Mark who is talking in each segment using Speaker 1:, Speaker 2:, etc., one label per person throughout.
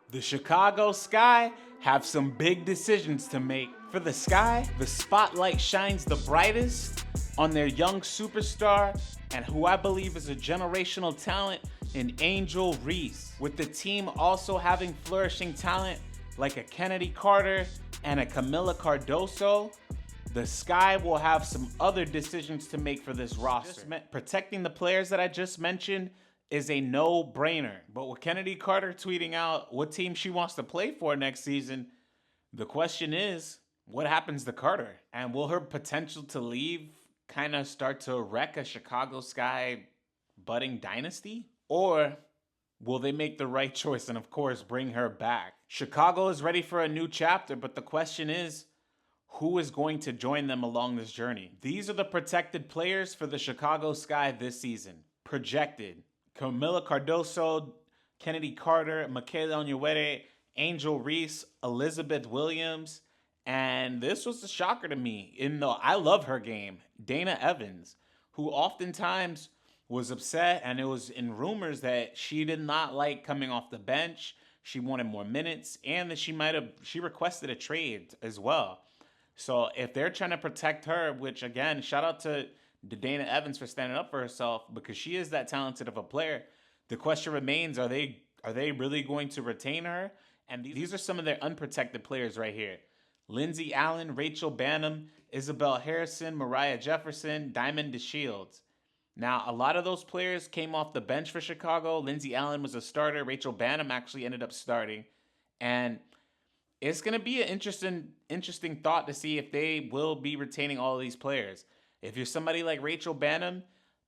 Speaker 1: The Chicago Sky have some big decisions to make. For the Sky, the spotlight shines the brightest on their young superstar and who I believe is a generational talent in Angel Reese. With the team also having flourishing talent like a Kennedy Carter and a Kamilla Cardoso, the Sky will have some other decisions to make for this roster. Protecting the players that I just mentioned is a no-brainer. But with Kennedy Carter tweeting out what team she wants to play for next season, the question is, what happens to Carter? And will her potential to leave kind of start to wreck a Chicago Sky budding dynasty? Or will they make the right choice and, of course, bring her back? Chicago is ready for a new chapter, but the question is, who is going to join them along this journey? These are the protected players for the Chicago Sky this season. Projected: Kamilla Cardoso, Kennedy Carter, Michaela Onyenuere, Angel Reese, Elizabeth Williams, and this was a shocker to me. I love her game, Dana Evans, who oftentimes was upset, and it was in rumors that she did not like coming off the bench. She wanted more minutes, and that she requested a trade as well. So if they're trying to protect her, which again, shout out to Dana Evans for standing up for herself because she is that talented of a player. The question remains: Are they really going to retain her? And these are some of their unprotected players right here: Lindsey Allen, Rachel Bannum, Isabel Harrison, Mariah Jefferson, Diamond DeShields. Now, a lot of those players came off the bench for Chicago. Lindsey Allen was a starter. Rachel Bannum actually ended up starting, and it's going to be an interesting thought to see if they will be retaining all of these players. If you're somebody like Rachel Bannum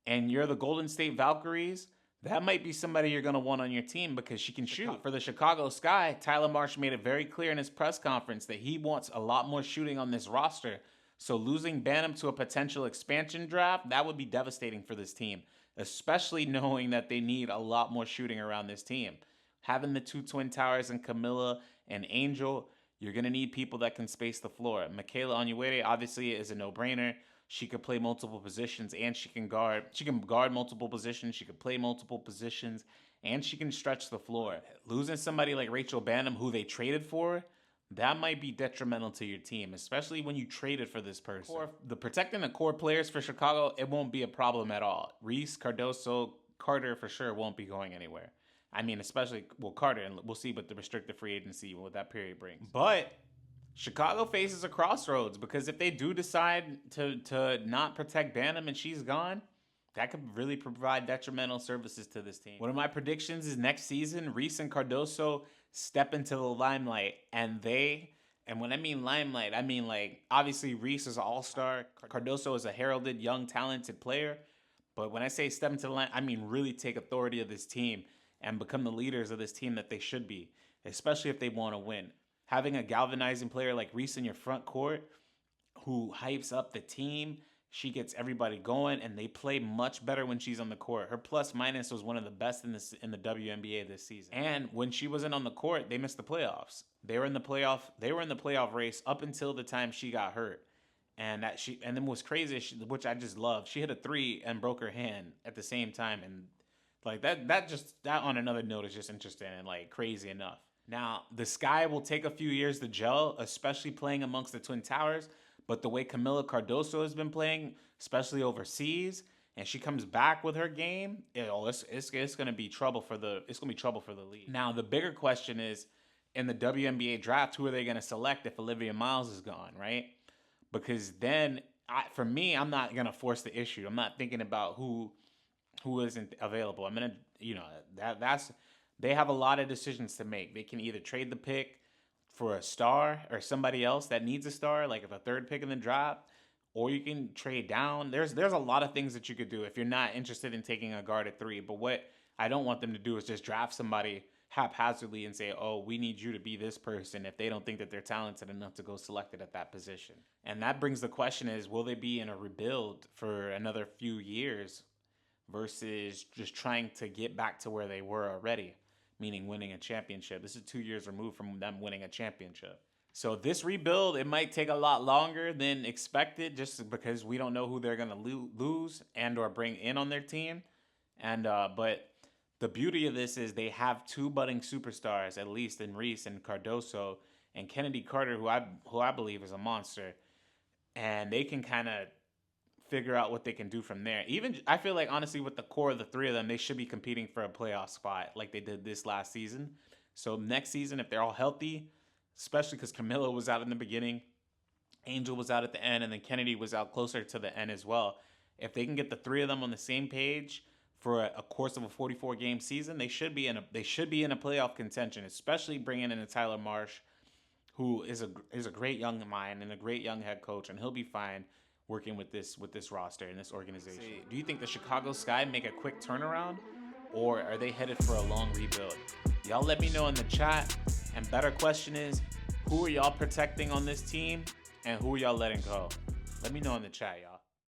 Speaker 1: and you're the Golden State Valkyries, that might be somebody you're going to want on your team because she can shoot. For the Chicago Sky, Tyler Marsh made it very clear in his press conference that he wants a lot more shooting on this roster. So losing Bannum to a potential expansion draft, that would be devastating for this team, especially knowing that they need a lot more shooting around this team. Having the two Twin Towers and Kamilla and Angel, you're going to need people that can space the floor. Michaela Onyenuere obviously is a no-brainer. She could play multiple positions and she can guard. She can guard multiple positions. She can play multiple positions and she can stretch the floor. Losing somebody like Rachel Bannum, who they traded for, that might be detrimental to your team, especially when you traded for this person. Protecting the core players for Chicago, it won't be a problem at all. Reese, Cardoso, Carter for sure won't be going anywhere. I mean, especially, Carter, and we'll see what the restricted free agency, what that period brings. But Chicago faces a crossroads because if they do decide to not protect Bannum and she's gone, that could really provide detrimental services to this team. One of my predictions is next season, Reese and Cardoso step into the limelight, and when I mean limelight, I mean like obviously Reese is an all-star, Cardoso is a heralded young talented player, but when I say step into the line, I mean really take authority of this team and become the leaders of this team that they should be, especially if they want to win. Having a galvanizing player like Reese in your front court who hypes up the team, she gets everybody going, and they play much better when she's on the court. Her plus minus was one of the best in the WNBA this season. And when she wasn't on the court, they missed the playoffs. They were in the playoff race up until the time she got hurt. And then what's crazy, which I just love, she hit a three and broke her hand at the same time, and like that on another note is just interesting and like crazy enough. Now, the Sky will take a few years to gel, especially playing amongst the Twin Towers. But the way Kamilla Cardoso has been playing, especially overseas, and she comes back with her game, it's gonna be trouble for the league. Now, the bigger question is, in the WNBA draft, who are they gonna select if Olivia Miles is gone, right? Because then, for me, I'm not gonna force the issue. I'm not thinking about who isn't available. I'm gonna, they have a lot of decisions to make. They can either trade the pick for a star or somebody else that needs a star, like if a third pick in the draft, or you can trade down. There's a lot of things that you could do if you're not interested in taking a guard at 3. But what I don't want them to do is just draft somebody haphazardly and say, oh, we need you to be this person, if they don't think that they're talented enough to go selected at that position. And that brings the question is, will they be in a rebuild for another few years versus just trying to get back to where they were already, meaning winning a championship? This is 2 years removed from them winning a championship. So this rebuild, it might take a lot longer than expected just because we don't know who they're going to lose and or bring in on their team. And but the beauty of this is they have two budding superstars, at least in Reese and Cardoso, and Kennedy Carter, who I believe is a monster, and they can kind of figure out what they can do from there. Even I feel like honestly, with the core of the three of them, they should be competing for a playoff spot like they did this last season. So next season, if they're all healthy, especially because Kamilla was out in the beginning, Angel was out at the end, and then Kennedy was out closer to the end as well. If they can get the three of them on the same page for a course of a 44-game season, they should be in a playoff contention. Especially bringing in a Tyler Marsh, who is a great young mind and a great young head coach, and he'll be fine working with this roster and this organization. Do you think the Chicago Sky make a quick turnaround, or are they headed for a long rebuild? Y'all let me know in the chat. And better question is, who are y'all protecting on this team, and who are y'all letting go? Let me know in the chat, y'all.